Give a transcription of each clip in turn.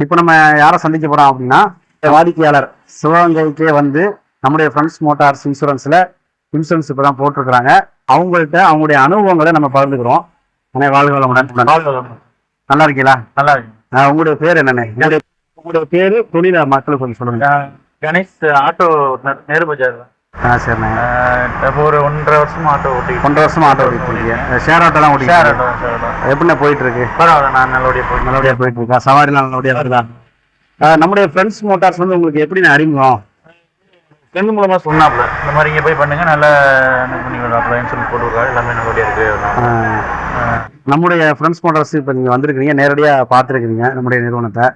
இப்போ நம்ம யாரை சந்திக்க போறோம் அப்படின்னா, வாடிக்கையாளர் சிவகங்கைக்கே வந்து நம்முடைய ஃப்ரெண்ட்ஸ் மோட்டார்ஸ் இன்சூரன்ஸ் இப்போ தான் போட்டிருக்கிறாங்க. அவங்கள்ட்ட அவங்களுடைய அனுபவங்களை நம்ம பகிர்ந்துக்கிறோம். வாழ்க வளமுடன். நல்லா இருக்கீங்களா? நல்லா இருக்கு. உங்களுடைய பேர் என்னண்ணே? உங்களுடைய பேரு தொழில மக்களுக்கு கொஞ்சம் சொல்லுங்க. கணேஷ், ஆட்டோ நேரு பஜார். சரிண்ணே. இப்போ ஒரு 1.5 வருஷமா ஆட்டோ ஓட்டி. 1.5 வருஷமா ஆட்டோ ஓட்டிருக்கீங்க. ஷேர் ஆட்டோ தான் ஓட்டிருக்கீங்க. எப்படிண்ணே போயிட்டு இருக்கு? பரவாயில்ல, நான் நல்லபடியா போயிட்டு இருக்கா? சவாரிலாம் நல்லபடியா இருக்குதா? நம்முடைய ஃப்ரெண்ட்ஸ் மோட்டார்ஸ் வந்து உங்களுக்கு எப்படி அறிமுகம்? ஃப்ரெண்டு மூலமா சொன்னாப்ல, இந்த மாதிரி இங்கே போய் பண்ணுங்க, நல்லா பண்ணி விடுறாப்ல, இன்சூரன்ஸ் போட்டு விடுறாரு, எல்லாமே நல்லபடியா இருக்கு. நம்முடைய ஃப்ரெண்ட்ஸ் மோட்டார்ஸ் இப்போ நீங்கள் வந்திருக்கிறீங்க, நேரடியாக பார்த்துருக்கிறீங்க நம்முடைய நிறுவனத்தை.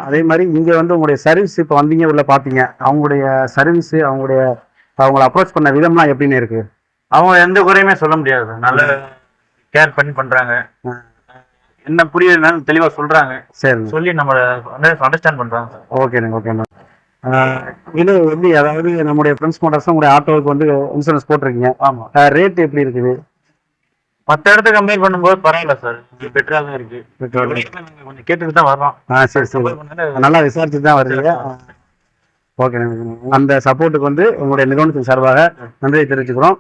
அதே மாதிரி இங்கே வந்து உங்களுடைய சர்வீஸ் இப்போ வந்தீங்க உள்ள பார்த்தீங்க, அவங்களுடைய சர்வீஸு அவங்கள அப்ரோச் பண்ண விதம்லாம் எப்படின்னு இருக்கு? அவங்க எந்த குறையுமே சொல்ல முடியாது, நல்ல கேர் பண்ணி பண்றாங்க. என்ன புரியலன்னு தெளிவா சொல்றாங்க. சரி, சொல்லி நம்மளை அண்டர்ஸ்டாண்ட் பண்றாங்க. ஓகேண்ணே. இது வந்து அதாவது நம்முடைய ஃப்ரெண்ட்ஸ் மோட்டார்ஸ் உங்களுடைய ஆட்டோவுக்கு வந்து இன்சூரன்ஸ் போட்டிருக்கீங்க. ஆமா. ரேட் எப்படி இருக்குது? மற்ற இடத்த கம்பேர் பண்ணும்போது பரவாயில்ல சார், பெட்டரா தான் இருக்கு. கொஞ்சம் கேட்டுட்டு தான் வர்றோம். சரி, நல்லா விசாரிச்சுட்டு தான் வருவீங்க. ஓகே, அந்த சப்போர்ட்டுக்கு வந்து உங்களுடைய நிறுவனத்தின் சார்பாக நன்றியை தெரிவிச்சுக்கிறோம்.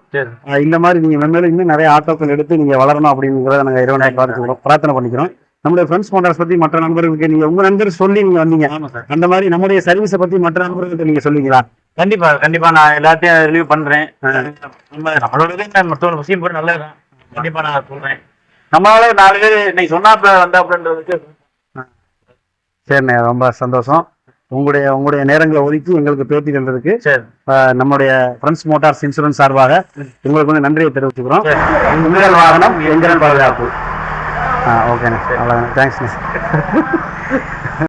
இந்த மாதிரி நீங்க மென்மேலும் இன்னும் நிறைய ஆட்டோக்கள் எடுத்து நீங்க வளரணும் அப்படிங்கிறத நாங்கள் இறைவனை பிரார்த்தனை பண்ணிக்கிறோம். நம்முடைய ஃப்ரெண்ட்ஸ் மோட்டார்ஸ் பத்தி மற்ற நண்பர்களுக்கு நீங்க உங்க நண்பர் சொல்லி நீங்க வந்தீங்க, அந்த மாதிரி நம்முடைய சர்வீஸை பத்தி மற்ற நண்பர்களுக்கு நீங்க சொல்லுவீங்களா? கண்டிப்பா நான் எல்லாத்தையும் ரிவ்யூ பண்றேன். நம்மளோட மற்றவங்க விஷயம் போய் நல்லா இருக்கும். கண்டிப்பா நான் சொல்றேன். நம்மளால 4 பேர் இன்னைக்கு சொன்னாப்ல வந்தாப்லன்றது. சரிண்ணே, ரொம்ப சந்தோஷம். உங்களுடைய நேரங்களை ஒதுக்கி எங்களுக்கு பேட்டி தந்ததுக்கு நம்முடைய ஃப்ரெண்ட்ஸ் மோட்டார்ஸ் இன்சூரன்ஸ் சார்பாக உங்களுக்கு வந்து நன்றியை தெரிவிச்சுக்கிறோம். உங்கள் வாகனம் எங்கள் பாதுகாப்பு. ஓகேண்ணே, அவ்வளோதாண்ணே. தேங்க்ஸ்ண்ணே.